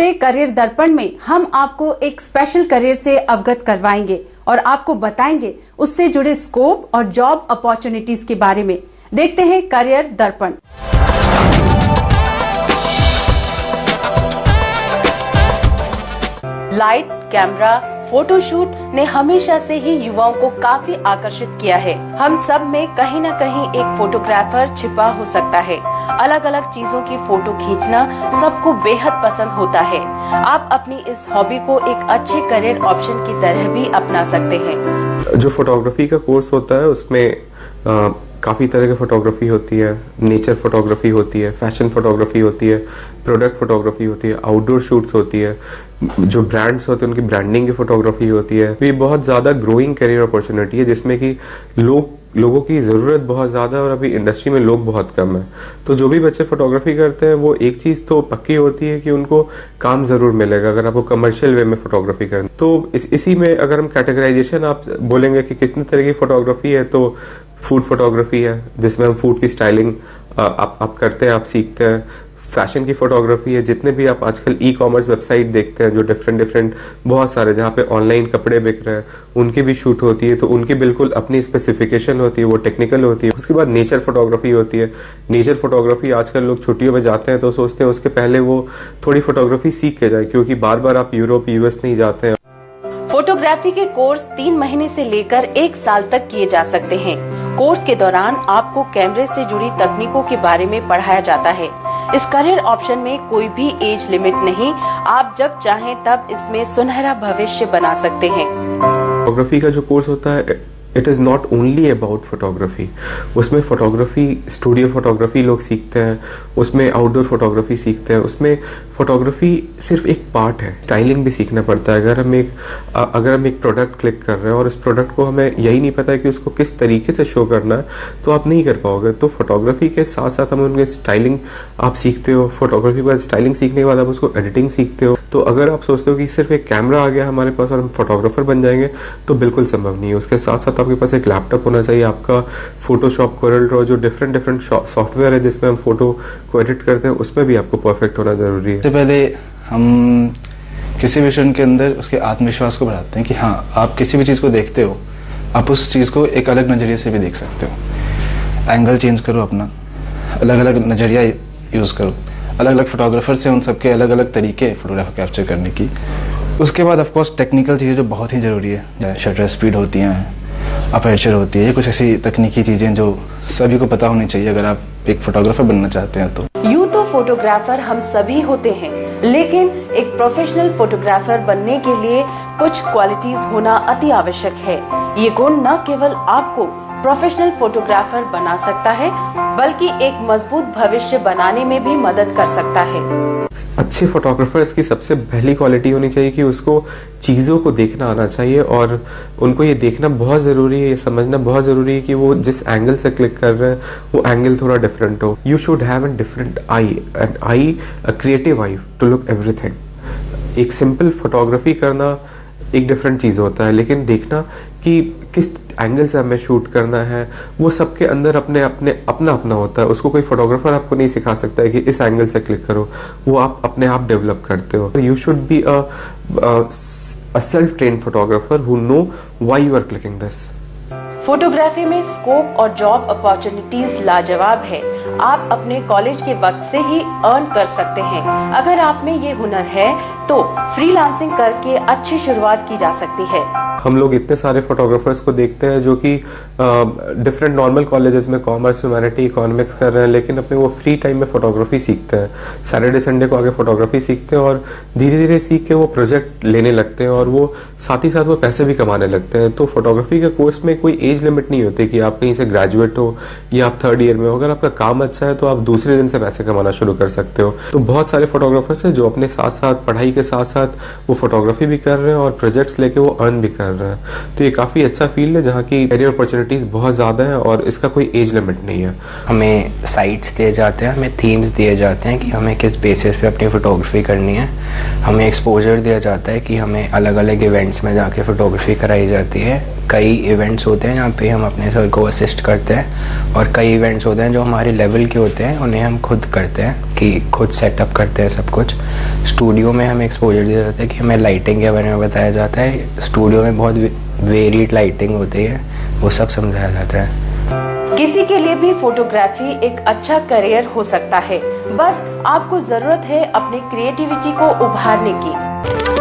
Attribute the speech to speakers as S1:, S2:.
S1: हफ्ते करियर दर्पण में हम आपको एक स्पेशल करियर से अवगत करवाएंगे और आपको बताएंगे उससे जुड़े स्कोप और जॉब अपॉर्चुनिटीज के बारे में। देखते हैं करियर दर्पण। लाइट, कैमरा, फोटोशूट ने हमेशा से ही युवाओं को काफी आकर्षित किया है। हम सब में कहीं न कहीं एक फोटोग्राफर छिपा हो सकता है। अलग अलग चीजों की फोटो खींचना सबको बेहद पसंद होता है। आप अपनी इस हॉबी को एक अच्छे करियर ऑप्शन की तरह भी अपना सकते हैं।
S2: जो फोटोग्राफी का कोर्स होता है उसमें काफ़ी तरह की फोटोग्राफी होती है। नेचर फोटोग्राफी होती है, फैशन फोटोग्राफी होती है, प्रोडक्ट फोटोग्राफी होती है, आउटडोर शूट्स होती है, जो ब्रांड्स होते हैं उनकी ब्रांडिंग की फोटोग्राफी होती है। तो ये बहुत ज़्यादा ग्रोइंग करियर अपॉर्चुनिटी है जिसमें कि लोगों की ज़रूरत बहुत ज़्यादा है और अभी इंडस्ट्री में लोग बहुत कम है। तो जो भी बच्चे फोटोग्राफी करते हैं वो एक चीज़ तो पक्की होती है कि उनको काम ज़रूर मिलेगा अगर आपको कमर्शियल वे में फोटोग्राफी करनी। तो इसी में अगर हम कैटेगराइजेशन आप बोलेंगे कि कितने तरह की फोटोग्राफी है, तो फूड फोटोग्राफी है जिसमें हम फूड की स्टाइलिंग आप करते हैं, आप सीखते हैं। फैशन की फोटोग्राफी है, जितने भी आप आजकल ई कॉमर्स वेबसाइट देखते हैं जो डिफरेंट बहुत सारे जहाँ पे ऑनलाइन कपड़े बिक रहे हैं उनकी भी शूट होती है। तो उनकी बिल्कुल अपनी स्पेसिफिकेशन होती है, वो टेक्निकल होती है। उसके बाद नेचर फोटोग्राफी होती है। नेचर फोटोग्राफी आजकल लोग छुट्टियों में जाते हैं तो सोचते हैं उसके पहले वो थोड़ी फोटोग्राफी सीख के जाए, क्योंकि बार बार आप यूरोप यूएस नहीं जाते हैं।
S1: फोटोग्राफी के कोर्स 3 महीने से लेकर 1 साल तक किए जा सकते हैं। कोर्स के दौरान आपको कैमरे से जुड़ी तकनीकों के बारे में पढ़ाया जाता है। इस करियर ऑप्शन में कोई भी एज लिमिट नहीं, आप जब चाहें तब इसमें सुनहरा भविष्य बना सकते हैं।
S2: फोटोग्राफी का जो कोर्स होता है it is not only about photography. उसमें फोटोग्राफी, स्टूडियो फोटोग्राफी लोग सीखते हैं, उसमें आउटडोर फोटोग्राफी सीखते हैं, उसमें फोटोग्राफी सिर्फ एक पार्ट है। स्टाइलिंग भी सीखना पड़ता है। अगर हम एक प्रोडक्ट क्लिक कर रहे हैं और उस प्रोडक्ट को हमें यही नहीं पता है कि उसको किस तरीके से शो करना है तो आप नहीं कर पाओगे। तो फोटोग्राफी के साथ साथ हम उनके स्टाइलिंग आप सीखते हो। फोटोग्राफी के बाद स्टाइलिंग सीखने के बाद आप उसको एडिटिंग सीखते हो। तो अगर आप सोचते हो कि सिर्फ एक कैमरा आ गया हमारे पास और हम फोटोग्राफर बन जाएंगे तो बिल्कुल संभव नहीं है। उसके साथ साथ आपके पास एक लैपटॉप होना चाहिए, आपका फोटोशॉप, कोरल ड्रॉ, जो डिफरेंट सॉफ्टवेयर है जिसमें हम फोटो को एडिट करते हैं उसमें भी आपको परफेक्ट होना जरूरी है।
S3: सबसे पहले हम किसी भी स्टूडेंट के अंदर उसके आत्मविश्वास को बढ़ाते हैं कि हाँ, आप किसी भी चीज़ को देखते हो, आप उस चीज़ को एक अलग नज़रिए से भी देख सकते हो। एंगल चेंज करो अपना, अलग अलग नज़रिया यूज़ करो। अलग अलग फोटोग्राफर्स हैं, उन सबके अलग अलग तरीके फोटोग्राफ कैप्चर करने की। उसके बाद ऑफकोर्स टेक्निकल चीज़ें जो बहुत ही ज़रूरी है, शटर स्पीड होती हैं, अपर्चर होती है, ये कुछ ऐसी तकनीकी चीज़ें जो सभी को पता होनी चाहिए अगर आप एक फोटोग्राफर बनना चाहते हैं। तो
S1: यूं तो फोटोग्राफर हम सभी होते हैं, लेकिन एक प्रोफेशनल फोटोग्राफर बनने के लिए कुछ क्वालिटीज होना अति आवश्यक है। ये गुण न केवल आपको प्रोफेशनल फोटोग्राफर बना सकता है बल्कि एक मजबूत भविष्य बनाने में भी मदद कर सकता है।
S2: अच्छे फोटोग्राफर्स की सबसे पहली क्वालिटी होनी चाहिए कि उसको चीज़ों को देखना आना चाहिए और उनको ये देखना बहुत ज़रूरी है, ये समझना बहुत ज़रूरी है कि वो जिस एंगल से क्लिक कर रहे हैं वो एंगल थोड़ा डिफरेंट हो। You should have a different eye, an eye, a creative eye to look everything. एक सिंपल फोटोग्राफी करना एक डिफरेंट चीज़ होता है, लेकिन देखना कि किस एंगल से हमें शूट करना है वो सबके अंदर अपना होता है। उसको कोई फोटोग्राफर आपको नहीं सिखा सकता है कि इस एंगल से क्लिक करो, वो आप अपने आप डेवलप करते हो। You should be a self trained photographer who know why you are clicking this.
S1: Photography में स्कोप और जॉब अपॉर्चुनिटीज लाजवाब है। आप अपने कॉलेज के वक्त से ही अर्न कर सकते हैं। अगर आप में ये हुनर है तो फ्रीलांसिंग करके अच्छी शुरुआत की जा सकती है।
S2: हम लोग इतने सारे फोटोग्राफर्स को देखते हैं जो कि डिफरेंट नॉर्मल कॉलेजेस में कॉमर्स, ह्यूमैनिटी, इकोनॉमिक्स कर रहे हैं, लेकिन अपने वो फ्री टाइम में फोटोग्राफी सीखते हैं। सैटरडे संडे को आगे फोटोग्राफी सीखते हैं और धीरे धीरे सीख के वो प्रोजेक्ट लेने लगते हैं और वो साथ ही साथ वो पैसे भी कमाने लगते हैं। तो फोटोग्राफी के कोर्स में कोई एज लिमिट नहीं होती कि आप कहीं से ग्रेजुएट हो या आप 3rd ईयर में हो। अगर आपका काम अच्छा है तो आप दूसरे दिन से पैसे कमाना शुरू कर सकते हो। तो बहुत सारे फोटोग्राफर्स हैं जो अपने साथ साथ पढ़ाई के साथ साथ वो फोटोग्राफी भी कर रहे हैं और प्रोजेक्ट्स लेके वो अर्न भी कर रहे हैं। तो ये काफ़ी अच्छा फील्ड है जहाँ की करियर अपॉर्चुनिटीज़ बहुत ज़्यादा है और इसका कोई एज लिमिट नहीं है।
S4: हमें साइट्स दिए जाते हैं, हमें थीम्स दिए जाते हैं कि हमें किस बेसिस पे अपनी फ़ोटोग्राफी करनी है। हमें एक्सपोजर दिया जाता है कि हमें अलग अलग इवेंट्स में जाके फ़ोटोग्राफी कराई जाती है। कई इवेंट्स होते हैं जहाँ पे हम अपने सर को असिस्ट करते हैं, और कई इवेंट्स होते हैं जो हमारे लेवल के होते हैं, उन्हें हम खुद करते हैं कि खुद सेटअप करते हैं सब कुछ। स्टूडियो में हमें एक्सपोजर दिया जाता है कि हमें लाइटिंग के बारे में बताया जाता है। स्टूडियो में बहुत वेरिड लाइटिंग होती है, वो सब समझाया जाता है।
S1: किसी के लिए भी फोटोग्राफी एक अच्छा करियर हो सकता है, बस आपको जरूरत है अपनी क्रिएटिविटी को उभारने की।